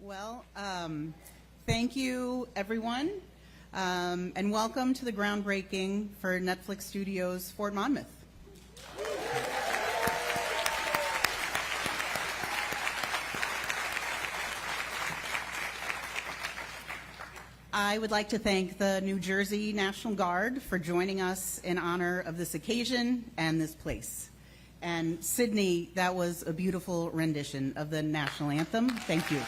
Well, thank you, everyone, and welcome to the groundbreaking for Netflix Studios Fort Monmouth. I would like to thank the New Jersey National Guard for joining us in honor of this occasion and this place. And Sydney, that was a beautiful rendition of the national anthem. Thank you.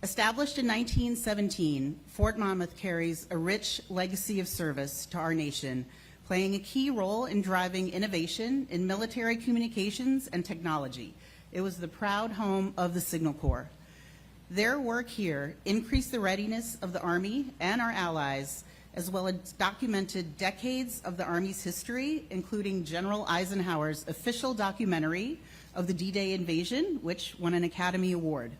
Established in 1917, Fort Monmouth carries a rich legacy of service to our nation, playing a key role in driving innovation in military communications and technology. It was the proud home of the Signal Corps. Their work here increased the readiness of the Army and our allies, as well as documented decades of the Army's history, including General Eisenhower's official documentary of the D-Day invasion, which won an Academy Award.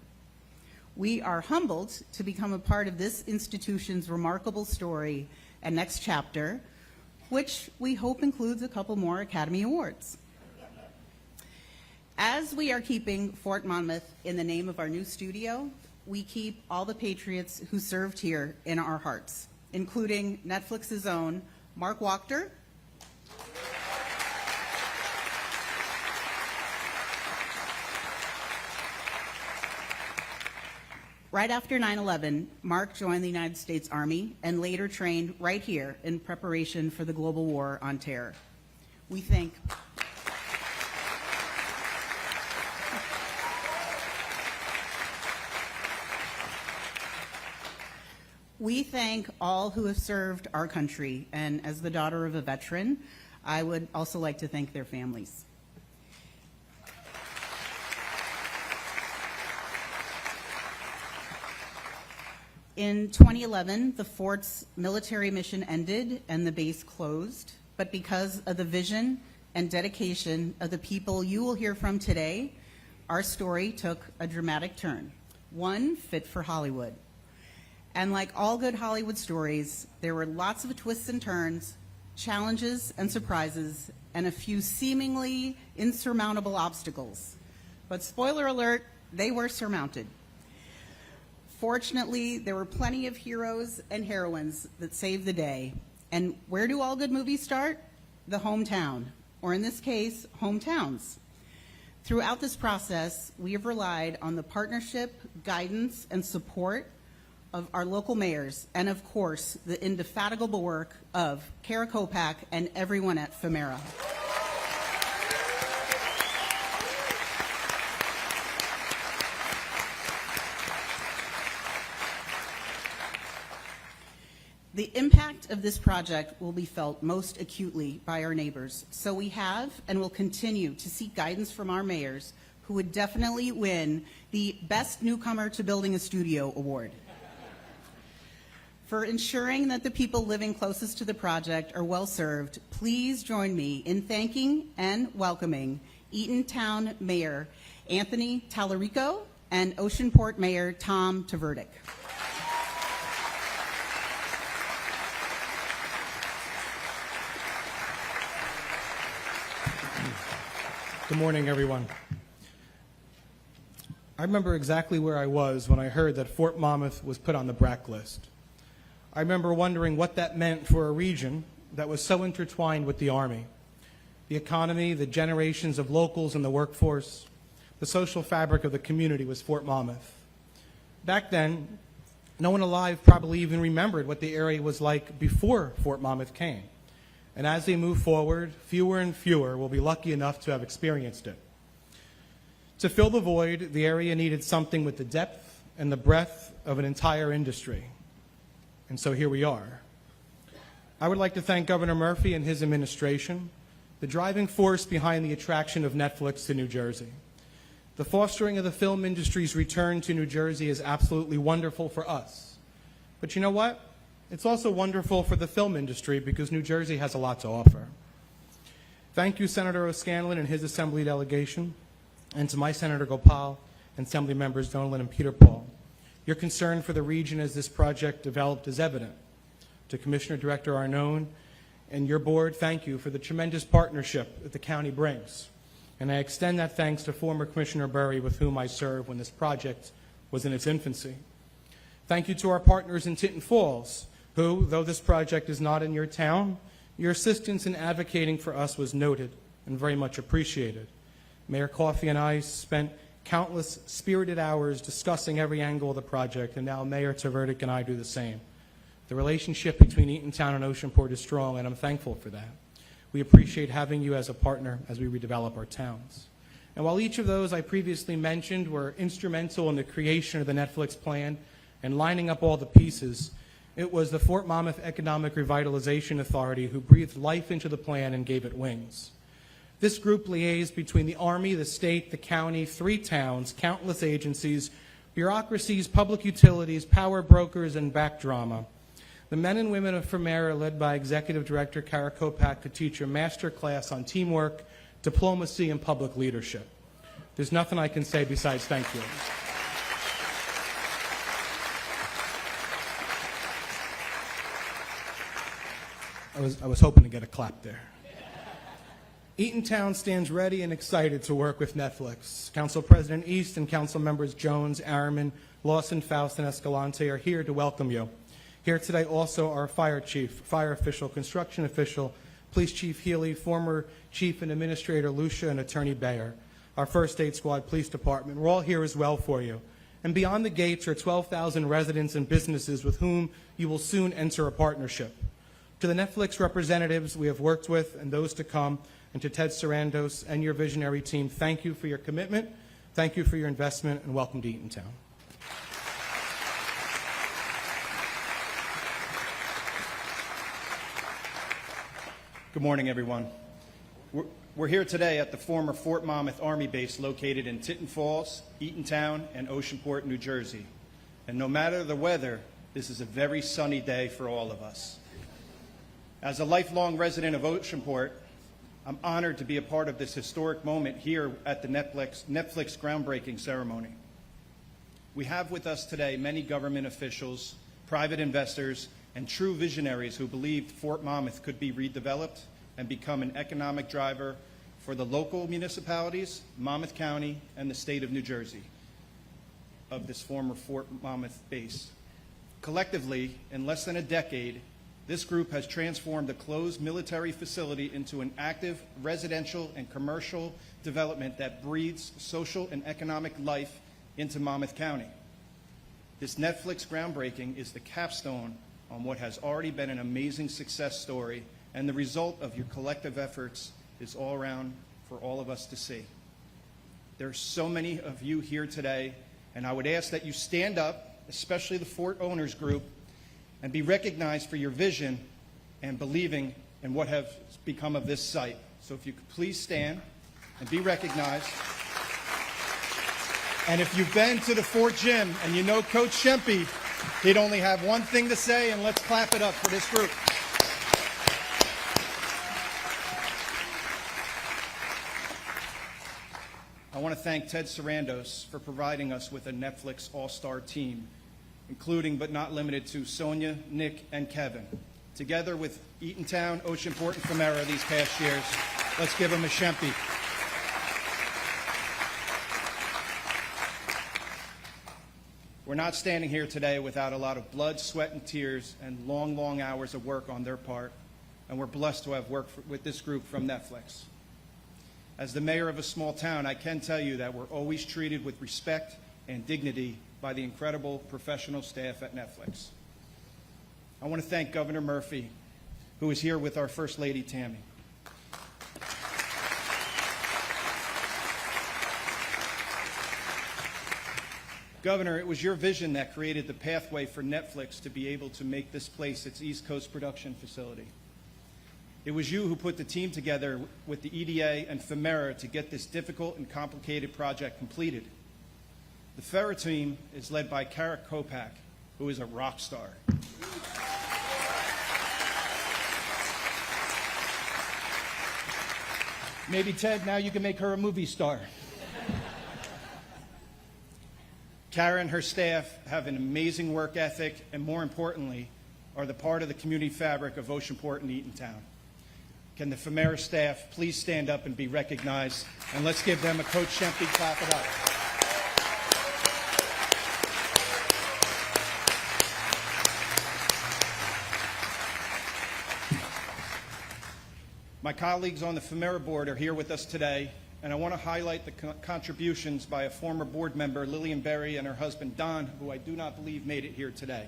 We are humbled to become a part of this institution's remarkable story and next chapter, which we hope includes a couple more Academy Awards. As we are keeping Fort Monmouth in the name of our new studio, we keep all the patriots who served here in our hearts, including Netflix's own Mark Wachter, right after 9/11, Mark joined the United States Army and later trained right here in preparation for the global war on terror. We thank all who have served our country, and as the daughter of a veteran, I would also like to thank their families. In 2011, the fort's military mission ended and the base closed, but because of the vision and dedication of the people you will hear from today, our story took a dramatic turn, one fit for Hollywood. And like all good Hollywood stories, there were lots of twists and turns, challenges and surprises, and a few seemingly insurmountable obstacles. But spoiler alert, they were surmounted. Fortunately, there were plenty of heroes and heroines that saved the day. And where do all good movies start? The hometown, or in this case, hometowns. Throughout this process, we have relied on the partnership, guidance, and support of our local mayors, and of course, the indefatigable work of Kara Kopak and everyone at FEMERA. The impact of this project will be felt most acutely by our neighbors, so we have and will continue to seek guidance from our mayors, who would definitely win the Best Newcomer to Building a Studio Award, for ensuring that the people living closest to the project are well served. Please join me in thanking and welcoming Eatontown Mayor Anthony Tallarico and Oceanport Mayor Tom Tverdick. Good morning, everyone. I remember exactly where I was when I heard that Fort Monmouth was put on the BRAC list. I remember wondering what that meant for a region that was so intertwined with the Army. The economy, the generations of locals in the workforce, the social fabric of the community was Fort Monmouth. Back then, no one alive probably even remembered what the area was like before Fort Monmouth came. And as they move forward, fewer and fewer will be lucky enough to have experienced it. To fill the void, the area needed something with the depth and the breadth of an entire industry. And so here we are. I would like to thank Governor Murphy and his administration, the driving force behind the attraction of Netflix to New Jersey. The fostering of the film industry's return to New Jersey is absolutely wonderful for us. But you know what? It's also wonderful for the film industry because New Jersey has a lot to offer. Thank you, Senator O'Scanlan and his Assembly delegation, and to my Senator Gopal and Assembly members Donlan and Peter Paul. Your concern for the region as this project developed is evident. To Commissioner Director Arnone and your board, thank you for the tremendous partnership that the county brings. And I extend that thanks to former Commissioner Burry, with whom I served when this project was in its infancy. Thank you to our partners in Tinton Falls, who, though this project is not in your town, your assistance in advocating for us was noted and very much appreciated. Mayor Coffey and I spent countless spirited hours discussing every angle of the project, and now Mayor Tverdik and I do the same. The relationship between Eatontown and Oceanport is strong, and I'm thankful for that. We appreciate having you as a partner as we redevelop our towns. And while each of those I previously mentioned were instrumental in the creation of the Netflix plan and lining up all the pieces, it was the Fort Monmouth Economic Revitalization Authority who breathed life into the plan and gave it wings. This group liaised between the Army, the state, the county, 3 towns, countless agencies, bureaucracies, public utilities, power brokers, and back drama. The men and women of Fermera, led by Executive Director Kara Kopak, to teach a master class on teamwork, diplomacy, and public leadership. There's nothing I can say besides thank you. I was hoping to get a clap there. Eatontown stands ready and excited to work with Netflix. Council President East and Council Members Jones, Araman, Lawson, Faust, and Escalante are here to welcome you. Here today also are Fire Chief, Fire Official, Construction Official, Police Chief Healy, former Chief and Administrator Lucia, and Attorney Bayer, our First Aid Squad Police Department. We're all here as well for you. And beyond the gates are 12,000 residents and businesses with whom you will soon enter a partnership. To the Netflix representatives we have worked with and those to come, and to Ted Sarandos and your visionary team, thank you for your commitment, thank you for your investment, and welcome to Eatontown. Good morning, everyone. We're here today at the former Fort Monmouth Army base located in Tinton Falls, Eatontown, and Oceanport, New Jersey. And no matter the weather, this is a very sunny day for all of us. As a lifelong resident of Oceanport, I'm honored to be a part of this historic moment here at the Netflix groundbreaking ceremony. We have with us today many government officials, private investors, and true visionaries who believed Fort Monmouth could be redeveloped and become an economic driver for the local municipalities, Monmouth County, and the state of New Jersey of this former Fort Monmouth base. Collectively, in less than a decade, this group has transformed a closed military facility into an active residential and commercial development that breathes social and economic life into Monmouth County. This Netflix groundbreaking is the capstone on what has already been an amazing success story, and the result of your collective efforts is all around for all of us to see. There are so many of you here today, and I would ask that you stand up, especially the Fort Owners Group, and be recognized for your vision and believing in what has become of this site. So if you could please stand and be recognized. And if you've been to the Fort Gym and you know Coach Shempy, he'd only have one thing to say, and let's clap it up for this group. I want to thank Ted Sarandos for providing us with a Netflix all-star team, including but not limited to Sonia, Nick, and Kevin. Together with Eatontown, Oceanport, and Fermera these past years, let's give them a Shempy. We're not standing here today without a lot of blood, sweat, and tears and long, long hours of work on their part, and we're blessed to have worked with this group from Netflix. As the mayor of a small town, I can tell you that we're always treated with respect and dignity by the incredible professional staff at Netflix. I want to thank Governor Murphy, who is here with our First Lady, Tammy. Governor, it was your vision that created the pathway for Netflix to be able to make this place its East Coast production facility. It was you who put the team together with the EDA and Fermera to get this difficult and complicated project completed. The Ferra team is led by Kara Kopak, who is a rock star. Maybe, Ted, now you can make her a movie star. Kara and her staff have an amazing work ethic and, more importantly, are the part of the community fabric of Oceanport and Eatontown. Can the Femera staff please stand up and be recognized? And let's give them a Coach Shempy clap it up. My colleagues on the Femera board are here with us today, and I want to highlight the contributions by a former board member, Lillian Berry, and her husband, Don, who I do not believe made it here today.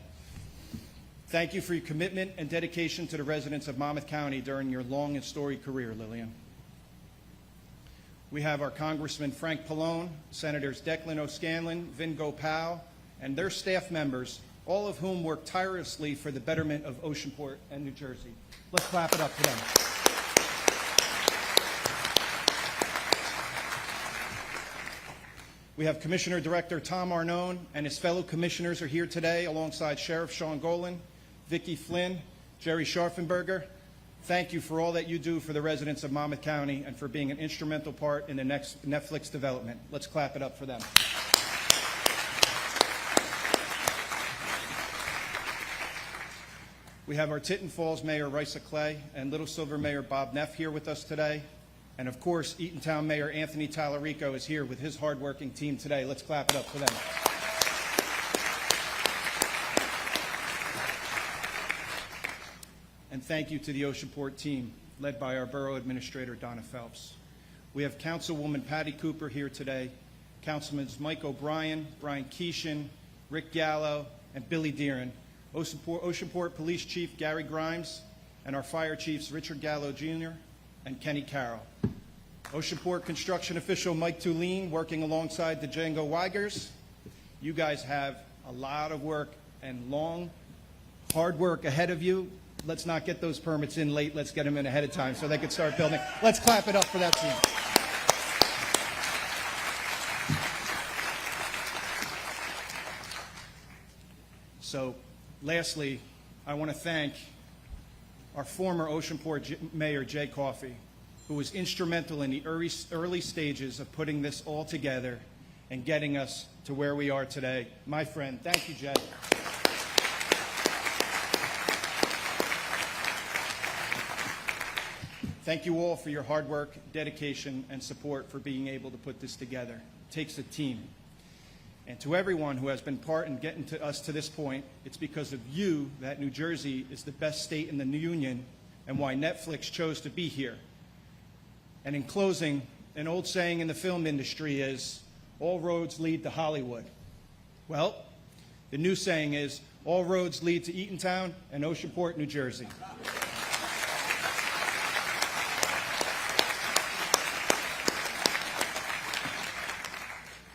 Thank you for your commitment and dedication to the residents of Monmouth County during your long and storied career, Lillian. We have our Congressman Frank Pallone, Senators Declan O'Scanlan, Vin Gopal, and their staff members, all of whom work tirelessly for the betterment of Oceanport and New Jersey. Let's clap it up for them. We have Commissioner Director Tom Arnone and his fellow commissioners are here today alongside Sheriff Sean Golan, Vicki Flynn, Jerry Scharfenberger. Thank you for all that you do for the residents of Monmouth County and for being an instrumental part in the next Netflix development. Let's clap it up for them. We have our Tinton Falls Mayor Risa Clay and Little Silver Mayor Bob Neff here with us today. And of course, Eatontown Mayor Anthony Tallarico is here with his hardworking team today. Let's clap it up for them. And thank you to the Oceanport team, led by our Borough Administrator, Donna Phelps. We have Councilwoman Patty Cooper here today, Councilmen Mike O'Brien, Brian Keeshan, Rick Gallo, and Billy Deeren, Oceanport Police Chief Gary Grimes, and our Fire Chiefs Richard Gallo Jr. and Kenny Carroll. Oceanport Construction Official Mike Tulene working alongside the Django Weigers. You guys have a lot of work and long, hard work ahead of you. Let's not get those permits in late. Let's get them in ahead of time so they can start building. Let's clap it up for that team. So, lastly, I want to thank our former Oceanport Mayor, Jay Coffey, who was instrumental in the early stages of putting this all together and getting us to where we are today. My friend, thank you, Jay. Thank you all for your hard work, dedication, and support for being able to put this together. It takes a team. And to everyone who has been part in getting to us to this point, it's because of you that New Jersey is the best state in the union and why Netflix chose to be here. And in closing, an old saying in the film industry is, all roads lead to Hollywood. Well, the new saying is, all roads lead to Eatontown and Oceanport, New Jersey.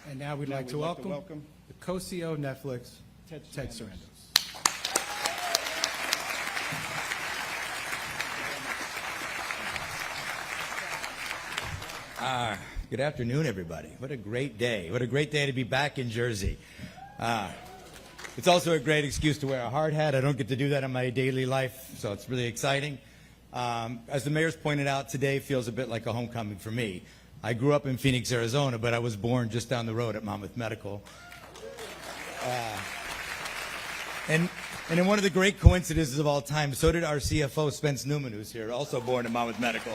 And now we'd like to welcome the co-CEO of Netflix, Ted Sarandos. Good afternoon, everybody. What a great day. What a great day to be back in Jersey. It's also a great excuse to wear a hard hat. I don't get to do that in my daily life, so it's really exciting. As the mayor's pointed out, today feels a bit like a homecoming for me. I grew up in Phoenix, Arizona, but I was born just down the road at Monmouth Medical. And in one of the great coincidences of all time, so did our CFO, Spence Newman, who's here, also born at Monmouth Medical.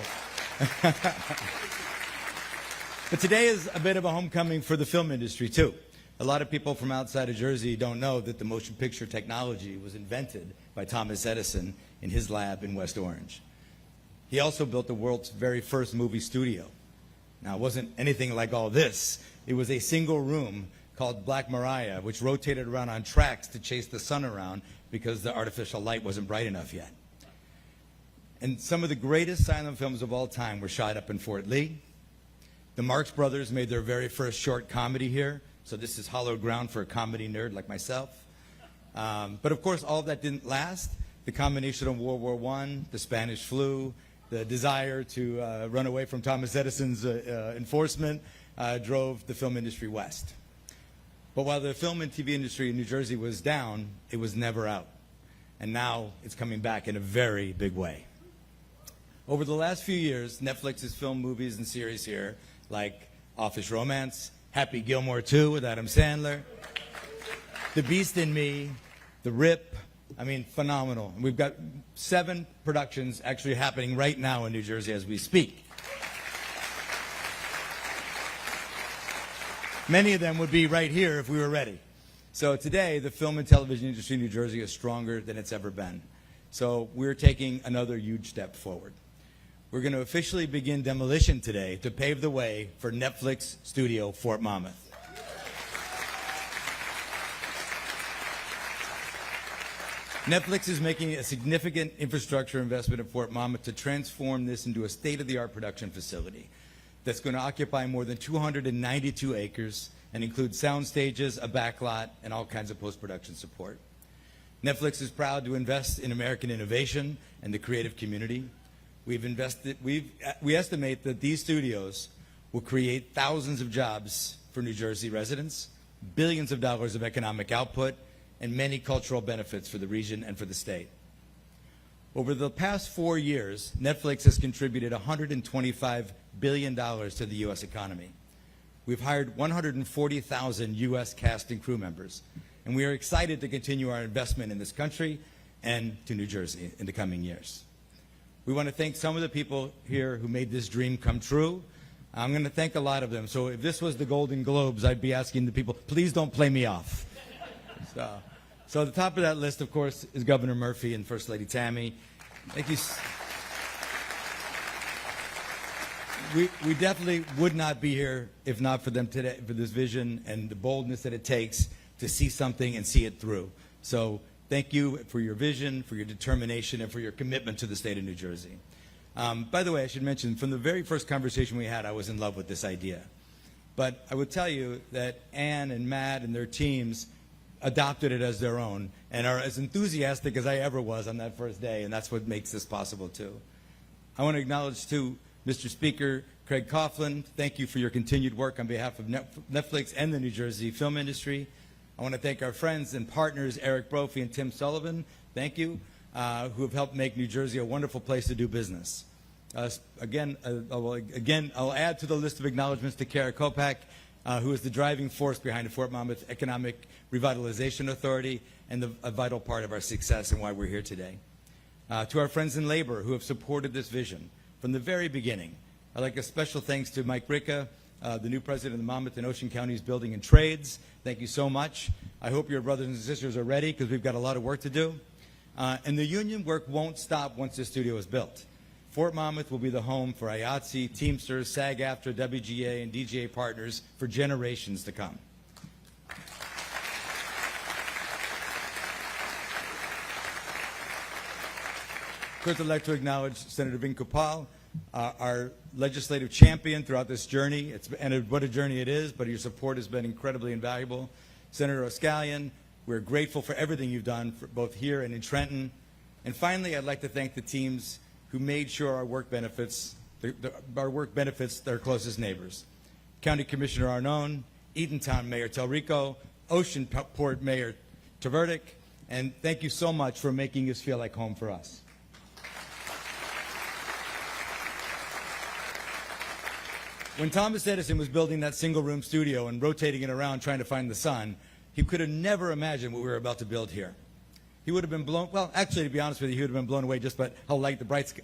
But today is a bit of a homecoming for the film industry, too. A lot of people from outside of Jersey don't know that the motion picture technology was invented by Thomas Edison in his lab in West Orange. He also built the world's very first movie studio. Now, it wasn't anything like all this. It was a single room called Black Maria, which rotated around on tracks to chase the sun around because the artificial light wasn't bright enough yet. And some of the greatest silent films of all time were shot up in Fort Lee. The Marx Brothers made their very first short comedy here, so this is hallowed ground for a comedy nerd like myself. But of course, all of that didn't last. The combination of World War I, the Spanish flu, the desire to run away from Thomas Edison's enforcement drove the film industry west. But while the film and TV industry in New Jersey was down, it was never out. And now it's coming back in a very big way. Over the last few years, Netflix has filmed movies and series here like Office Romance, Happy Gilmore 2 with Adam Sandler, The Beast in Me, The Rip, I mean, phenomenal. And we've got 7 productions actually happening right now in New Jersey as we speak. Many of them would be right here if we were ready. So today, the film and television industry in New Jersey is stronger than it's ever been. So we're taking another huge step forward. We're going to officially begin demolition today to pave the way for Netflix Studio Fort Monmouth. Netflix is making a significant infrastructure investment in Fort Monmouth to transform this into a state-of-the-art production facility that's going to occupy more than 292 acres and include sound stages, a backlot, and all kinds of post-production support. Netflix is proud to invest in American innovation and the creative community. We estimate that these studios will create thousands of jobs for New Jersey residents, billions of dollars of economic output, and many cultural benefits for the region and for the state. Over the past 4 years, Netflix has contributed $125 billion to the U.S. economy. We've hired 140,000 U.S. cast and crew members, and we are excited to continue our investment in this country and to New Jersey in the coming years. We want to thank some of the people here who made this dream come true. I'm going to thank a lot of them. So if this was the Golden Globes, I'd be asking the people, please don't play me off. So at the top of that list, of course, is Governor Murphy and First Lady Tammy. Thank you. We definitely would not be here if not for them today, for this vision and the boldness that it takes to see something and see it through. So thank you for your vision, for your determination, and for your commitment to the state of New Jersey. By the way, I should mention, from the very first conversation we had, I was in love with this idea. But I would tell you that Ann and Matt and their teams adopted it as their own and are as enthusiastic as I ever was on that first day, and that's what makes this possible, too. I want to acknowledge, too, Mr. Speaker Craig Coughlin. Thank you for your continued work on behalf of Netflix and the New Jersey film industry. I want to thank our friends and partners, Eric Brophy and Tim Sullivan, thank you, who have helped make New Jersey a wonderful place to do business. Again, I'll add to the list of acknowledgments to Kara Kopak, who is the driving force behind the Fort Monmouth Economic Revitalization Authority and a vital part of our success and why we're here today. To our friends in labor who have supported this vision from the very beginning, I'd like a special thanks to Mike Ricca, the new president of the Monmouth and Ocean Counties Building and Trades. Thank you so much. I hope your brothers and sisters are ready because we've got a lot of work to do. And the union work won't stop once the studio is built. Fort Monmouth will be the home for IATSE, Teamsters, SAG-AFTRA, WGA, and DGA partners for generations to come. First, I'd like to acknowledge Senator Vin Kupal, our legislative champion throughout this journey. What a journey it is, but your support has been incredibly invaluable. Senator O'Scallion, we're grateful for everything you've done, for both here and in Trenton. And finally, I'd like to thank the teams who made sure our work benefits their closest neighbors. County Commissioner Arnone, Eatontown Mayor Telrico, Oceanport Mayor Tverdik, and thank you so much for making this feel like home for us. When Thomas Edison was building that single-room studio and rotating it around trying to find the sun, he could have never imagined what we were about to build here. He would have been blown, well, actually, to be honest with you, he would have been blown away just by how light the brights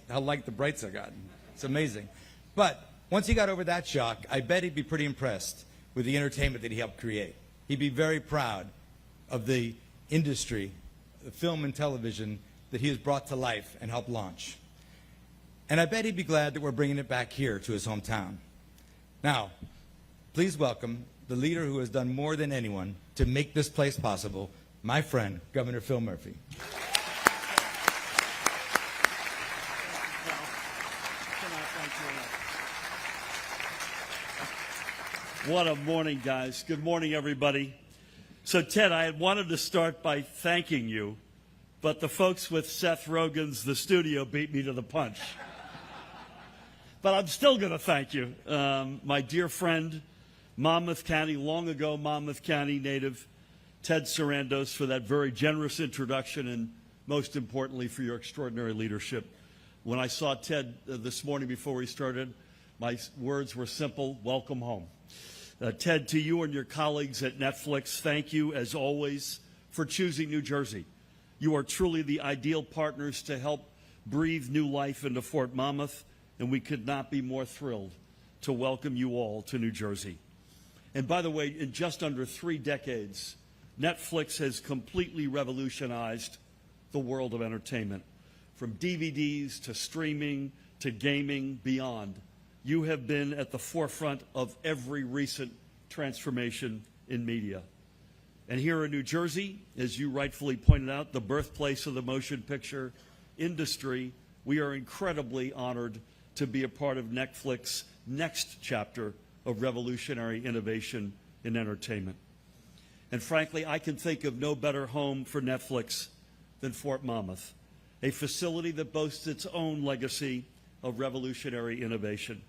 have gotten. It's amazing. But once he got over that shock, I bet he'd be pretty impressed with the entertainment that he helped create. He'd be very proud of the industry, the film and television, that he has brought to life and helped launch. And I bet he'd be glad that we're bringing it back here to his hometown. Now, please welcome the leader who has done more than anyone to make this place possible, my friend, Governor Phil Murphy. What a morning, guys. Good morning, everybody. So, Ted, I had wanted to start by thanking you, but the folks with Seth Rogen's The Studio beat me to the punch. But I'm still going to thank you. My dear friend, Monmouth County, long ago Monmouth County native, Ted Sarandos, for that very generous introduction and, most importantly, for your extraordinary leadership. When I saw Ted this morning before we started, my words were simple: welcome home. Ted, to you and your colleagues at Netflix, thank you, as always, for choosing New Jersey You are truly the ideal partners to help breathe new life into Fort Monmouth, and we could not be more thrilled to welcome you all to New Jersey. And by the way, in just under 3 decades, Netflix has completely revolutionized the world of entertainment. From DVDs to streaming to gaming, beyond. You have been at the forefront of every recent transformation in media. And here in New Jersey, as you rightfully pointed out, the birthplace of the motion picture industry, we are incredibly honored to be a part of Netflix's next chapter of revolutionary innovation in entertainment. And frankly, I can think of no better home for Netflix than Fort Monmouth, a facility that boasts its own legacy of revolutionary innovation.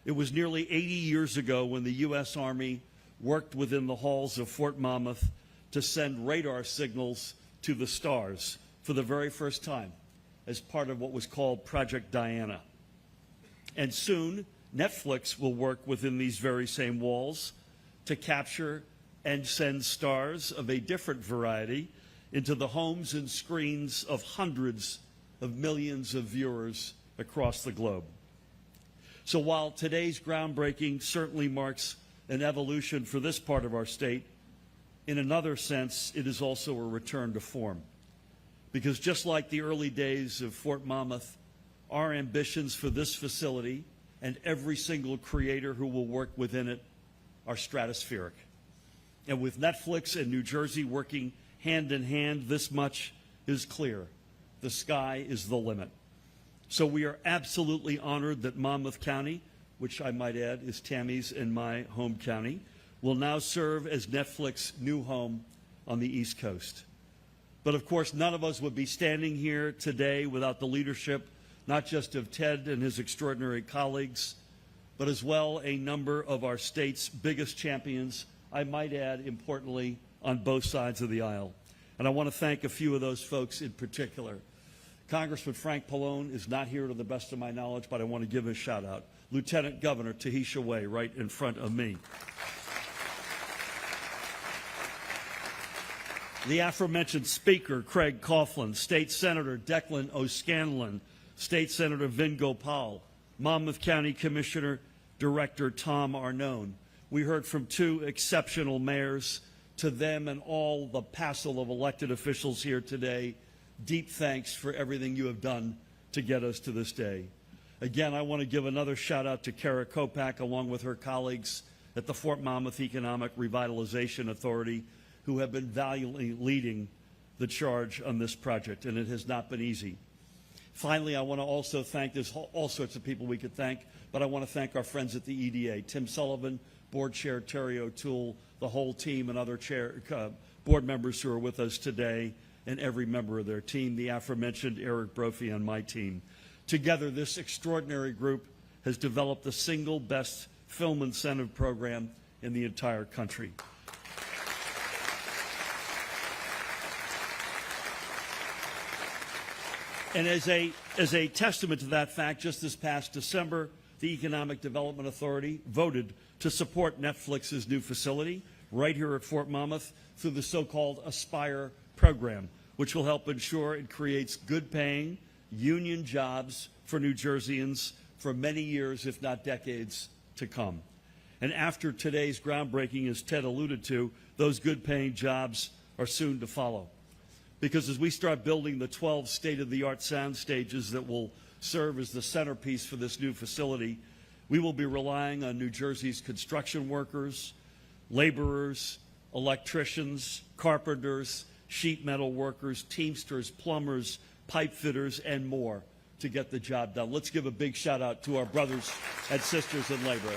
It was nearly 80 years ago when the U.S. Army worked within the halls of Fort Monmouth to send radar signals to the stars for the very first time as part of what was called Project Diana. And soon, Netflix will work within these very same walls to capture and send stars of a different variety into the homes and screens of hundreds of millions of viewers across the globe. So while today's groundbreaking certainly marks an evolution for this part of our state, in another sense, it is also a return to form. Because just like the early days of Fort Monmouth, our ambitions for this facility and every single creator who will work within it are stratospheric. And with Netflix and New Jersey working hand in hand, this much is clear. The sky is the limit. So we are absolutely honored that Monmouth County, which I might add is Tammy's and my home county, will now serve as Netflix's new home on the East Coast. But of course, none of us would be standing here today without the leadership, not just of Ted and his extraordinary colleagues, but as well a number of our state's biggest champions, I might add, importantly, on both sides of the aisle. And I want to thank a few of those folks in particular. Congressman Frank Pallone is not here to the best of my knowledge, but I want to give a shout out. Lieutenant Governor Tahisha Way, right in front of me. The aforementioned Speaker, Craig Coughlin, State Senator Declan O'Scanlan, State Senator Vin Gopal, Monmouth County Commissioner Director Tom Arnone. We heard from 2 exceptional mayors. To them and all the passel of elected officials here today, deep thanks for everything you have done to get us to this day. Again, I want to give another shout out to Kara Kopak along with her colleagues at the Fort Monmouth Economic Revitalization Authority who have been valiantly leading the charge on this project, and it has not been easy. Finally, I want to also thank, there's all sorts of people we could thank, but I want to thank our friends at the EDA, Tim Sullivan, Board Chair Terry O'Toole, the whole team and other board members who are with us today, and every member of their team, the aforementioned Eric Brophy on my team. Together, this extraordinary group has developed the single best film incentive program in the entire country. And as a testament to that fact, just this past December, the Economic Development Authority voted to support Netflix's new facility right here at Fort Monmouth through the so-called Aspire program, which will help ensure it creates good-paying union jobs for New Jerseyans for many years, if not decades, to come. And after today's groundbreaking, as Ted alluded to, those good-paying jobs are soon to follow. Because as we start building the 12 state-of-the-art sound stages that will serve as the centerpiece for this new facility, we will be relying on New Jersey's construction workers, laborers, electricians, carpenters, sheet metal workers, teamsters, plumbers, pipe fitters, and more to get the job done. Let's give a big shout out to our brothers and sisters in labor.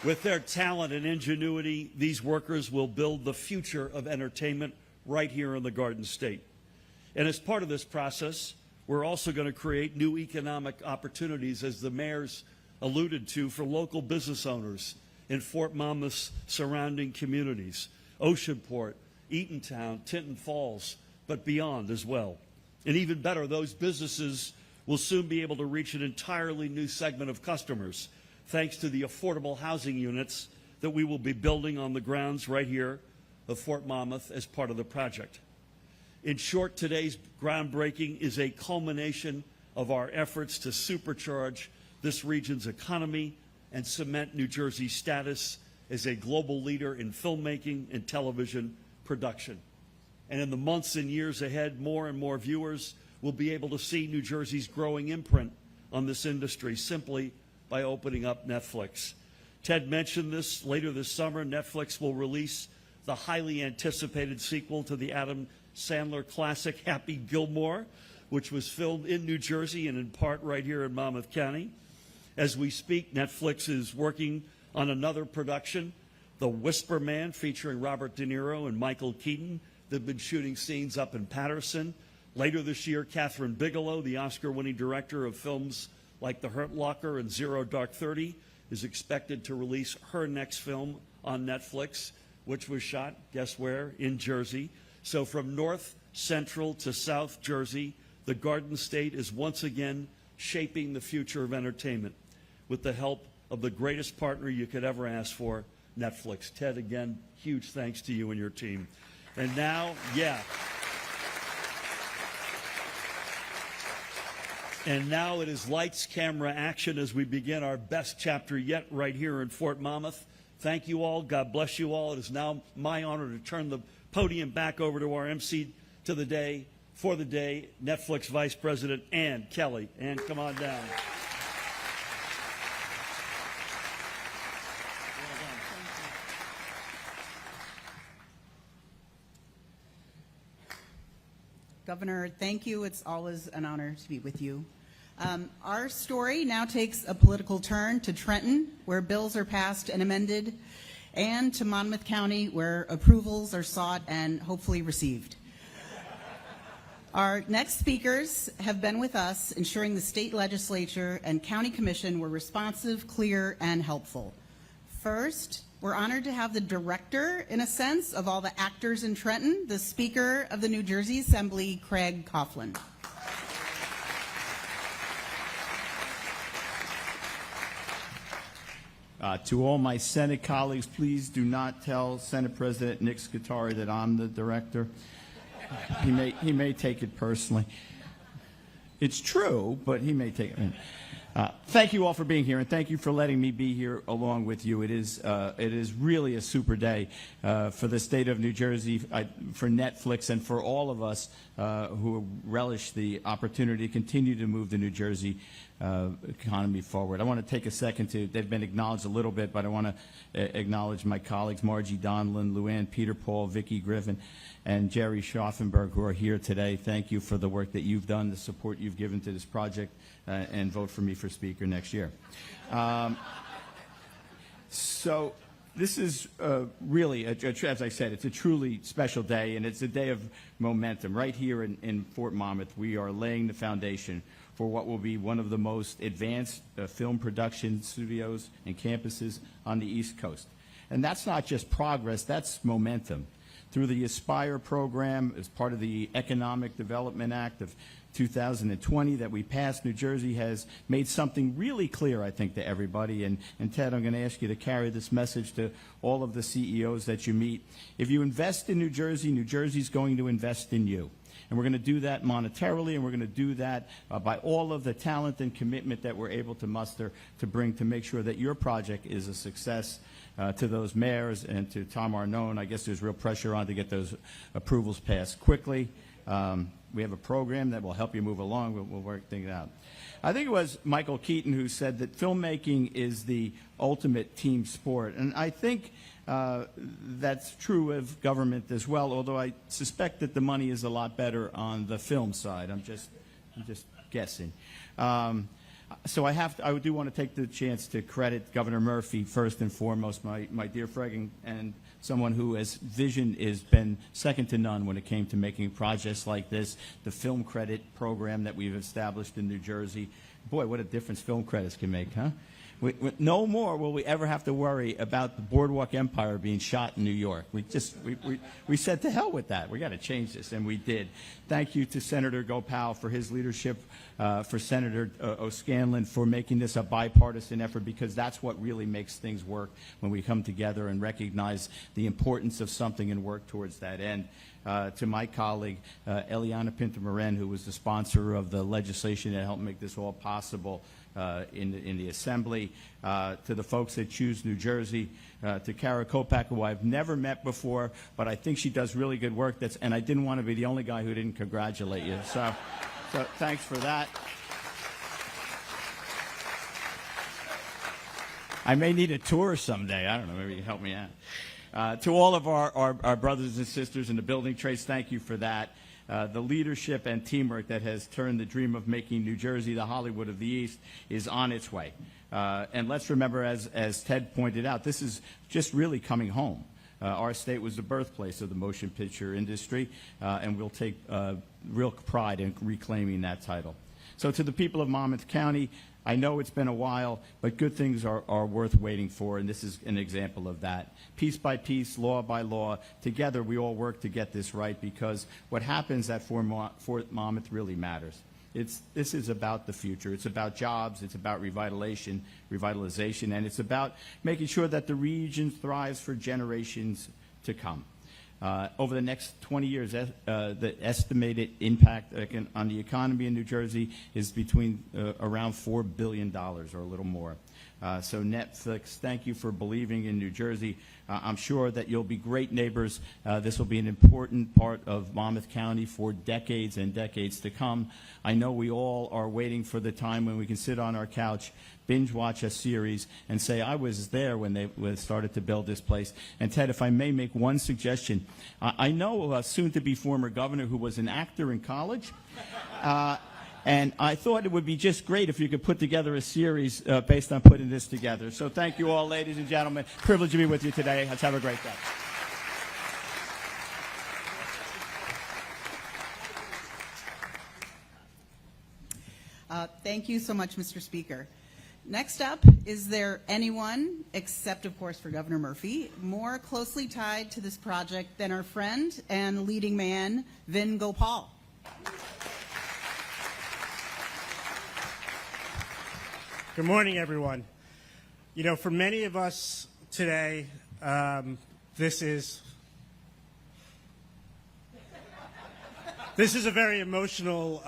With their talent and ingenuity, these workers will build the future of entertainment right here in the Garden State. And as part of this process, we're also going to create new economic opportunities, as the mayors alluded to, for local business owners in Fort Monmouth's surrounding communities, Oceanport, Eatontown, Tinton Falls, but beyond as well. And even better, those businesses will soon be able to reach an entirely new segment of customers, thanks to the affordable housing units that we will be building on the grounds right here of Fort Monmouth as part of the project. In short, today's groundbreaking is a culmination of our efforts to supercharge this region's economy and cement New Jersey's status as a global leader in filmmaking and television production. And in the months and years ahead, more and more viewers will be able to see New Jersey's growing imprint on this industry simply by opening up Netflix. Ted mentioned this. Later this summer, Netflix will release the highly anticipated sequel to the Adam Sandler classic Happy Gilmore, which was filmed in New Jersey and in part right here in Monmouth County. As we speak, Netflix is working on another production, The Whisper Man, featuring Robert De Niro and Michael Keaton. They've been shooting scenes up in Patterson. Later this year, Catherine Bigelow, the Oscar-winning director of films like The Hurt Locker and Zero Dark 30, is expected to release her next film on Netflix, which was shot, guess where, in Jersey. So from North Central to South Jersey, the Garden State is once again shaping the future of entertainment with the help of the greatest partner you could ever ask for, Netflix. Ted, again, huge thanks to you and your team. And now, And now it is lights, camera, action as we begin our best chapter yet right here in Fort Monmouth. Thank you all. God bless you all. It is now my honor to turn the podium back over to our MC to the day, for the day, Netflix Vice President Ann Kelly. Ann, come on down. Governor, thank you. It's always an honor to be with you. Our story now takes a political turn to Trenton, where bills are passed and amended, and to Monmouth County, where approvals are sought and hopefully received. Our next speakers have been with us, ensuring the state legislature and county commission were responsive, clear, and helpful. First, we're honored to have the director, in a sense, of all the actors in Trenton, the Speaker of the New Jersey Assembly, Craig Coughlin. To all my Senate colleagues, please do not tell Senate President Nick Scutari that I'm the director. He may take it personally. It's true, but he may take it. Thank you all for being here, and thank you for letting me be here along with you. It is really a super day for the state of New Jersey, for Netflix, and for all of us who relish the opportunity to continue to move the New Jersey economy forward. I want to take a second they've been acknowledged a little bit, but I want to acknowledge my colleagues Margie Donlin, Luann Peter Paul, Vicki Griffin, and Jerry Schaffenberg, who are here today. Thank you for the work that you've done, the support you've given to this project, and vote for me for Speaker next year. So this is really, as I said, it's a truly special day, and it's a day of momentum. Right here in Fort Monmouth, we are laying the foundation for what will be one of the most advanced film production studios and campuses on the East Coast. And that's not just progress, that's momentum. Through the Aspire program, as part of the Economic Development Act of 2020 that we passed, New Jersey has made something really clear, I think, to everybody. And Ted, I'm going to ask you to carry this message to all of the CEOs that you meet. If you invest in New Jersey's going to invest in you. And we're going to do that monetarily, and we're going to do that by all of the talent and commitment that we're able to muster to make sure that your project is a success. To those mayors and to Tom Arnone, I guess there's real pressure on to get those approvals passed quickly. We have a program that will help you move along. We'll work things out. I think it was Michael Keaton who said that filmmaking is the ultimate team sport. And I think that's true of government as well, although I suspect that the money is a lot better on the film side. I'm just guessing. So I do want to take the chance to credit Governor Murphy first and foremost, my dear friend, and someone who has vision has been second to none when it came to making projects like this, the film credit program that we've established in New Jersey. Boy, what a difference film credits can make, huh? No more will we ever have to worry about the Boardwalk Empire being shot in New York. We said to hell with that. We got to change this, and we did. Thank you to Senator Gopal for his leadership, for Senator O'Scanlan for making this a bipartisan effort, because that's what really makes things work when we come together and recognize the importance of something and work towards that end. To my colleague, Eliana Pinto-Moren, who was the sponsor of the legislation that helped make this all possible in the Assembly, to the folks that Choose New Jersey, to Kara Kopak, who I've never met before, but I think she does really good work. And I didn't want to be the only guy who didn't congratulate you. So thanks for that. I may need a tour someday. I don't know. Maybe you can help me out. To all of our brothers and sisters in the building trades, thank you for that. The leadership and teamwork that has turned the dream of making New Jersey the Hollywood of the East is on its way. And let's remember, as Ted pointed out, this is just really coming home. Our state was the birthplace of the motion picture industry, and we'll take real pride in reclaiming that title. So to the people of Monmouth County, I know it's been a while, but good things are worth waiting for, and this is an example of that. Piece by piece, law by law, together we all work to get this right, because what happens at Fort Monmouth really matters. This is about the future. It's about jobs, it's about revitalization, and it's about making sure that the region thrives for generations to come. Over the next 20 years, the estimated impact on the economy in New Jersey is between around $4 billion or a little more. So Netflix, thank you for believing in New Jersey. I'm sure that you'll be great neighbors. This will be an important part of Monmouth County for decades and decades to come. I know we all are waiting for the time when we can sit on our couch, binge watch a series, and say, I was there when they started to build this place. And Ted, if I may make one suggestion, I know a soon-to-be former governor who was an actor in college. And I thought it would be just great if you could put together a series based on putting this together. So thank you all, ladies and gentlemen. Privilege to be with you today. Let's have a great day. Thank you so much, Mr. Speaker. Next up, is there anyone, except of course for Governor Murphy, more closely tied to this project than our friend and leading man, Vin Gopal? Good morning, everyone. You know, for many of us today, this is a very emotional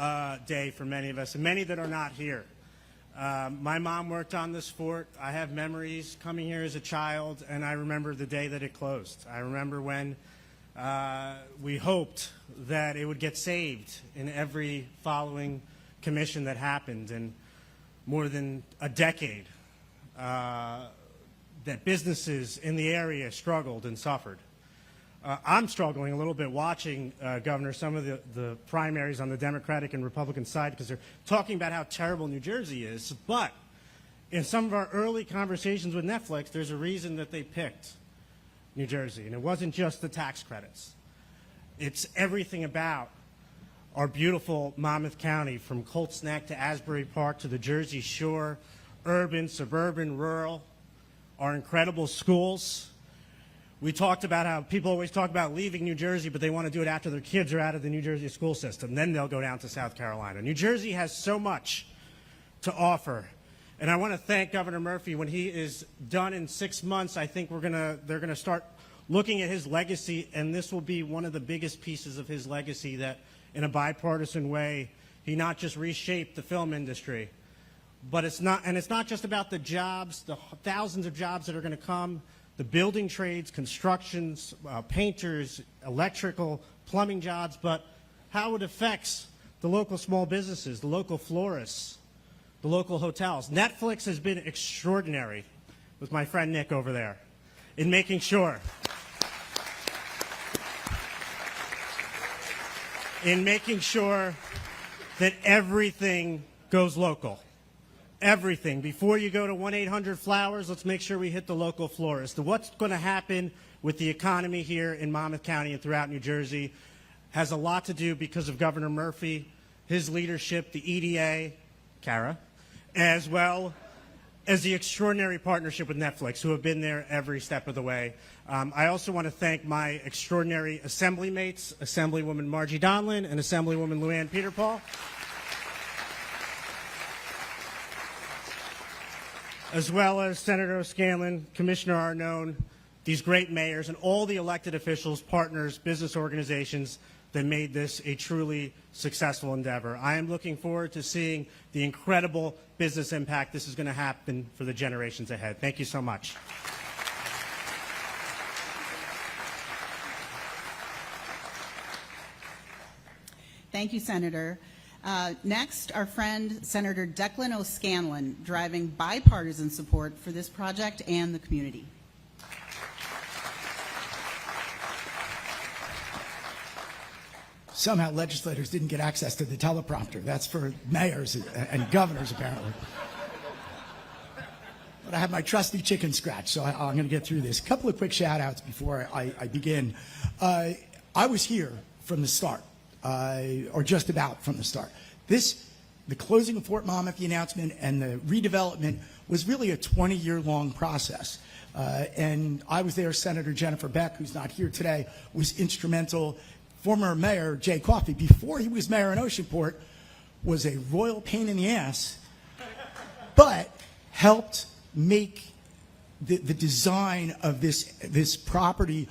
day for many of us, and many that are not here. My mom worked on this fort. I have memories coming here as a child, and I remember the day that it closed. I remember when we hoped that it would get saved in every following commission that happened, and more than a decade that businesses in the area struggled and suffered. I'm struggling a little bit watching, Governor, some of the primaries on the Democratic and Republican side, because they're talking about how terrible New Jersey is. But in some of our early conversations with Netflix, there's a reason that they picked New Jersey. And it wasn't just the tax credits. It's everything about our beautiful Monmouth County, from Colts Neck to Asbury Park to the Jersey Shore, urban, suburban, rural, our incredible schools. We talked about how people always talk about leaving New Jersey, but they want to do it after their kids are out of the New Jersey school system. Then they'll go down to South Carolina. New Jersey has so much to offer. And I want to thank Governor Murphy. When he is done in 6 months, I think they're going to start looking at his legacy, and this will be one of the biggest pieces of his legacy, that in a bipartisan way, he not just reshaped the film industry, but it's not just about the jobs, the thousands of jobs that are going to come, the building trades, constructions, painters, electrical, plumbing jobs, but how it affects the local small businesses, the local florists, the local hotels. Netflix has been extraordinary, with my friend Nick over there, in making sure that everything goes local. Everything. Before you go to 1-800-Flowers, let's make sure we hit the local florist. What's going to happen with the economy here in Monmouth County and throughout New Jersey has a lot to do because of Governor Murphy, his leadership, the EDA, Kara, as well as the extraordinary partnership with Netflix, who have been there every step of the way. I also want to thank my extraordinary assembly mates, Assemblywoman Margie Donlin and Assemblywoman Luann Peterpaul, as well as Senator O'Scanlan, Commissioner Arnone, these great mayors, and all the elected officials, partners, business organizations that made this a truly successful endeavor. I am looking forward to seeing the incredible business impact this is going to happen for the generations ahead. Thank you so much. Thank you, Senator. Next, our friend, Senator Declan O'Scanlan, driving bipartisan support for this project and the community. Somehow legislators didn't get access to the teleprompter. That's for mayors and governors, apparently. But I have my trusty chicken scratch, so I'm going to get through this. A couple of quick shout-outs before I begin. I was here from the start, or just about from the start. The closing of Fort Monmouth, the announcement, and the redevelopment was really a 20-year-long process. And I was there. Senator Jennifer Beck, who's not here today, was instrumental. Former Mayor Jay Coffey, before he was mayor in Oceanport, was a royal pain in the ass, but helped make the design of this property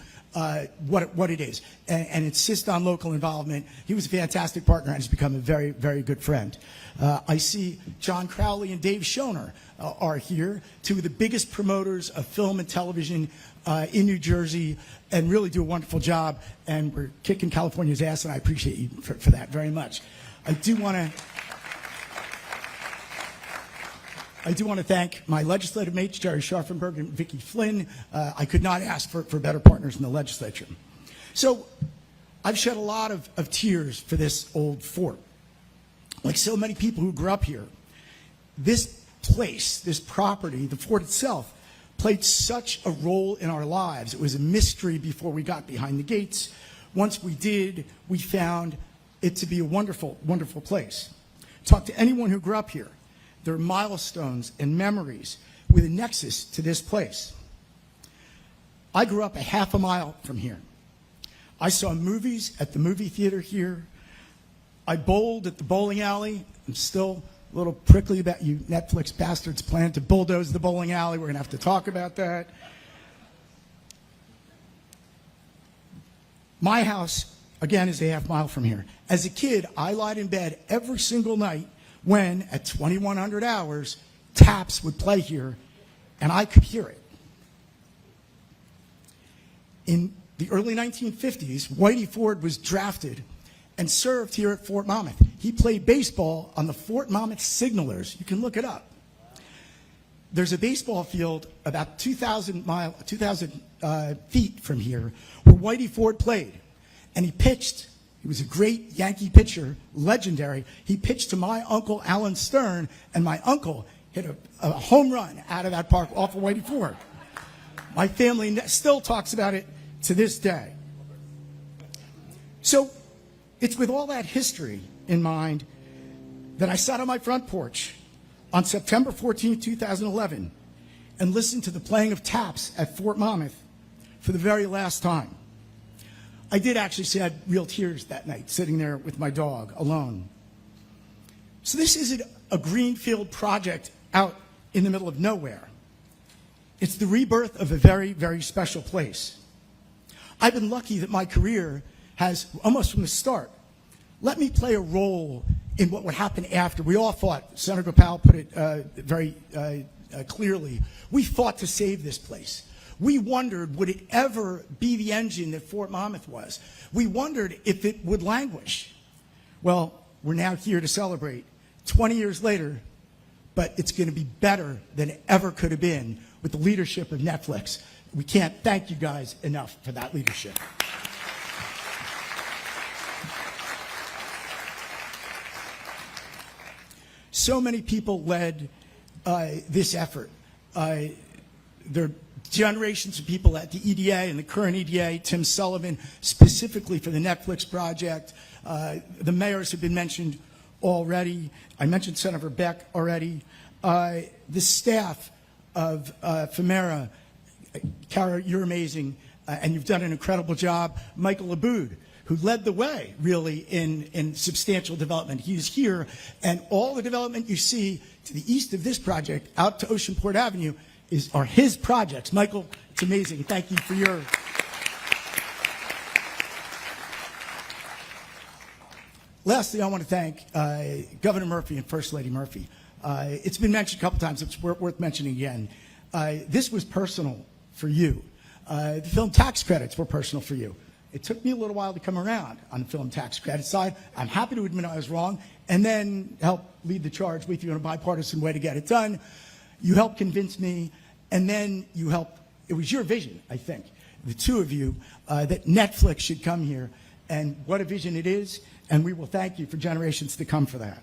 what it is, and insist on local involvement. He was a fantastic partner and has become a very, very good friend. I see John Crowley and Dave Schoner are here, two of the biggest promoters of film and television in New Jersey, and really do a wonderful job, and we're kicking California's ass, and I appreciate you for that very much. I do want to thank my legislative mates, Jerry Scharfenberg and Vicki Flynn. I could not ask for better partners in the legislature. So I've shed a lot of tears for this old fort. Like so many people who grew up here, this place, this property, the fort itself, played such a role in our lives. It was a mystery before we got behind the gates. Once we did, we found it to be a wonderful, wonderful place. Talk to anyone who grew up here. There are milestones and memories with a nexus to this place. I grew up a half a mile from here. I saw movies at the movie theater here. I bowled at the bowling alley. I'm still a little prickly about you Netflix bastards plan to bulldoze the bowling alley. We're going to have to talk about that. My house, again, is a half mile from here. As a kid, I lied in bed every single night when, at 2100 hours, taps would play here, and I could hear it. In the early 1950s, Whitey Ford was drafted and served here at Fort Monmouth. He played baseball on the Fort Monmouth Signalers. You can look it up. There's a baseball field about 2,000 feet from here where Whitey Ford played, and he pitched. He was a great Yankee pitcher, legendary. He pitched to my uncle, Alan Stern, and my uncle hit a home run out of that park off of Whitey Ford. My family still talks about it to this day. So it's with all that history in mind that I sat on my front porch on September 14, 2011, and listened to the playing of taps at Fort Monmouth for the very last time. I did actually shed real tears that night, sitting there with my dog, alone. So this isn't a greenfield project out in the middle of nowhere. It's the rebirth of a very, very special place. I've been lucky that my career has, almost from the start, let me play a role in what would happen after. We all fought. Senator Powell put it very clearly. We fought to save this place. We wondered, would it ever be the engine that Fort Monmouth was? We wondered if it would languish. Well, we're now here to celebrate 20 years later, but it's going to be better than it ever could have been with the leadership of Netflix. We can't thank you guys enough for that leadership. So many people led this effort. There are generations of people at the EDA and the current EDA, Tim Sullivan, specifically for the Netflix project. The mayors have been mentioned already. I mentioned Senator Beck already. the staff of Femera. Kara, you're amazing, and you've done an incredible job. Michael Aboud, who led the way, really, in substantial development. He's here, and all the development you see to the east of this project, out to Oceanport Avenue, are his projects. Michael, it's amazing. Thank you for your... Lastly, I want to thank Governor Murphy and First Lady Murphy. It's been mentioned a couple times. It's worth mentioning again. This was personal for you. The film tax credits were personal for you. It took me a little while to come around on the film tax credit side. I'm happy to admit I was wrong, and then help lead the charge with you in a bipartisan way to get it done. You helped convince me, and then you helped. It was your vision, I think, the two of you, that Netflix should come here, and what a vision it is, and we will thank you for generations to come for that.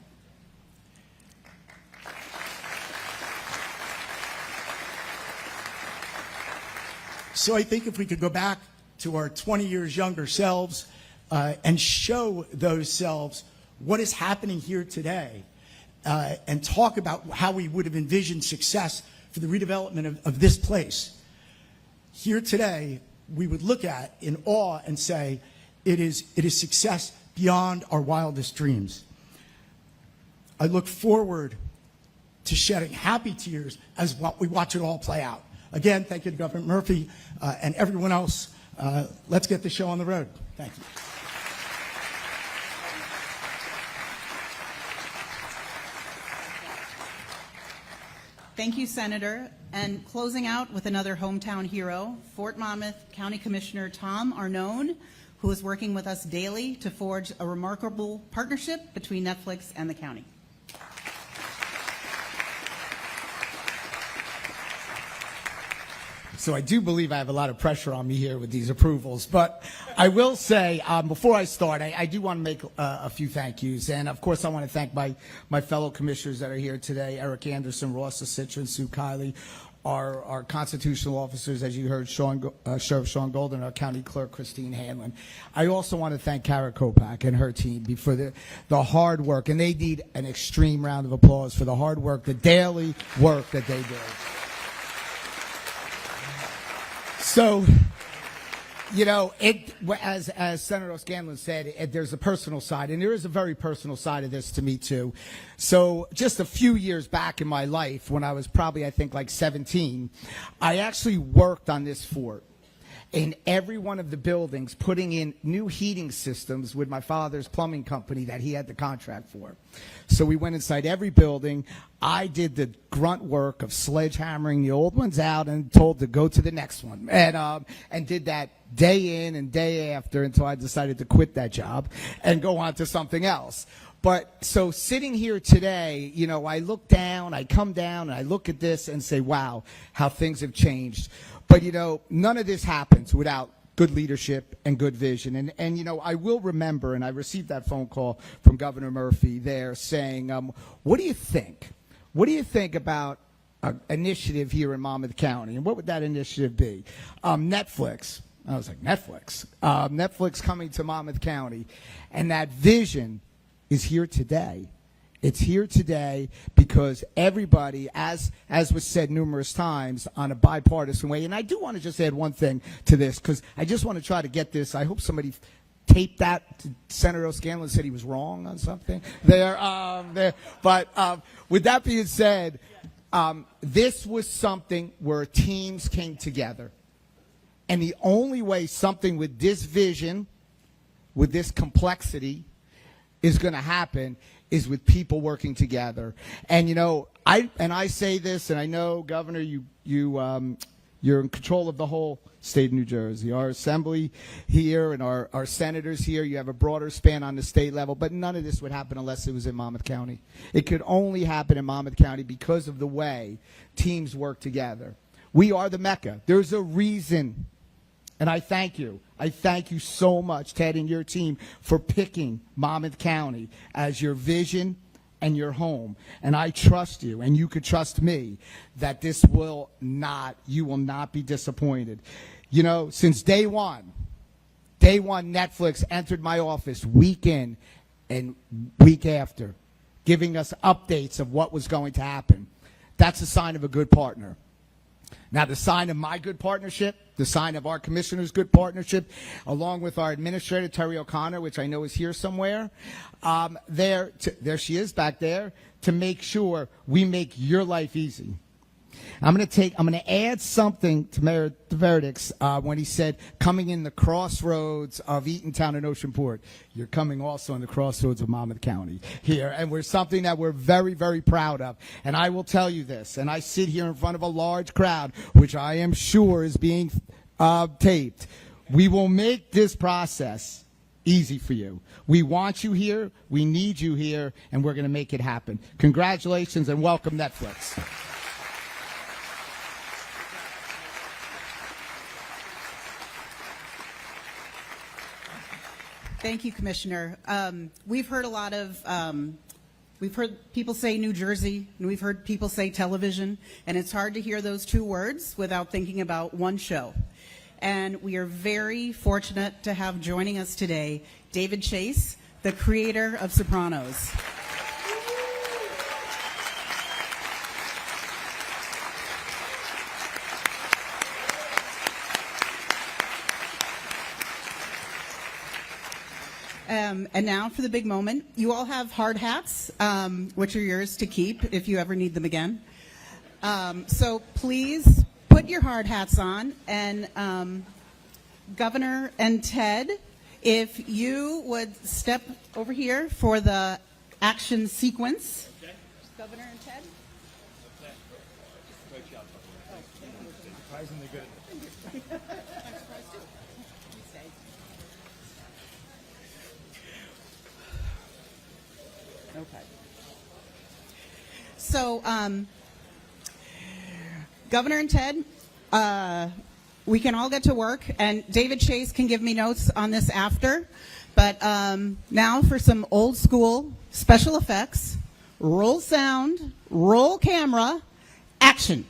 So I think if we could go back to our 20 years younger selves and show those selves what is happening here today and talk about how we would have envisioned success for the redevelopment of this place. Here today, we would look at in awe and say, it is success beyond our wildest dreams. I look forward to shedding happy tears as we watch it all play out. Again, thank you to Governor Murphy and everyone else. Let's get the show on the road. Thank you. Thank you, Senator. And closing out with another hometown hero, Fort Monmouth County Commissioner Tom Arnone, who is working with us daily to forge a remarkable partnership between Netflix and the county. So I do believe I have a lot of pressure on me here with these approvals. But I will say, before I start, I do want to make a few thank yous. And, of course, I want to thank my fellow commissioners that are here today, Eric Anderson, Ross Citron, Sue Kiley, our constitutional officers, as you heard, Sheriff Sean Golden, our county clerk, Christine Hanlon. I also want to thank Kara Kopak and her team for the hard work. And they need an extreme round of applause for the hard work, the daily work that they do. So, you know, as Senator O'Scanlan said, there's a personal side, and there is a very personal side of this to me, too. So just a few years back in my life, when I was probably, I think, like 17, I actually worked on this fort in every one of the buildings, putting in new heating systems with my father's plumbing company that he had the contract for. So we went inside every building. I did the grunt work of sledgehammering the old ones out and told to go to the next one, and did that day in and day after until I decided to quit that job and go on to something else. But so sitting here today, you know, I look down, I come down, and I look at this and say, wow, how things have changed. But, you know, none of this happens without good leadership and good vision. And you know, I will remember, and I received that phone call from Governor Murphy there saying, what do you think? What do you think about an initiative here in Monmouth County? And what would that initiative be? Netflix. I was like, Netflix? Netflix coming to Monmouth County. And that vision is here today. It's here today because everybody, as was said numerous times, on a bipartisan way. And I do want to just add one thing to this, because I just want to try to get this. I hope somebody taped that. Senator O'Scanlan said he was wrong on something there. But with that being said, this was something where teams came together. And the only way something with this vision, with this complexity, is going to happen is with people working together. And, you know, I say this, and I know, Governor, you're in control of the whole state of New Jersey. Our assembly here and our senators here, you have a broader span on the state level, but none of this would happen unless it was in Monmouth County. It could only happen in Monmouth County because of the way teams work together. We are the Mecca. There's a reason. And I thank you. I thank you so much, Ted, and your team for picking Monmouth County as your vision and your home. And I trust you, and you could trust me, that you will not be disappointed. You know, since day one, Netflix entered my office week in and week after, giving us updates of what was going to happen. That's a sign of a good partner. Now, the sign of my good partnership, the sign of our commissioner's good partnership, along with our administrator, Terry O'Connor, which I know is here somewhere, there she is back there, to make sure we make your life easy. I'm going to add something to Mayor Verdict's when he said coming in the crossroads of Eatontown and Oceanport. You're coming also in the crossroads of Monmouth County here, and we're something that we're very, very proud of. And I will tell you this, and I sit here in front of a large crowd, which I am sure is being taped. We will make this process easy for you. We want you here, we need you here, and we're going to make it happen. Congratulations and welcome, Netflix. Thank you, Commissioner. We've heard a lot of, we've heard people say New Jersey, and we've heard people say television, and it's hard to hear those two words without thinking about one show. And we are very fortunate to have joining us today David Chase, the creator of Sopranos. And now for the big moment. You all have hard hats, which are yours to keep if you ever need them again. So please put your hard hats on. And Governor and Ted, if you would step over here for the action sequence. Okay. Governor and Ted. Okay. Great job. Surprisingly good. Okay. So, Governor and Ted, we can all get to work, and David Chase can give me notes on this after. But now for some old school special effects. Roll sound, roll camera, action.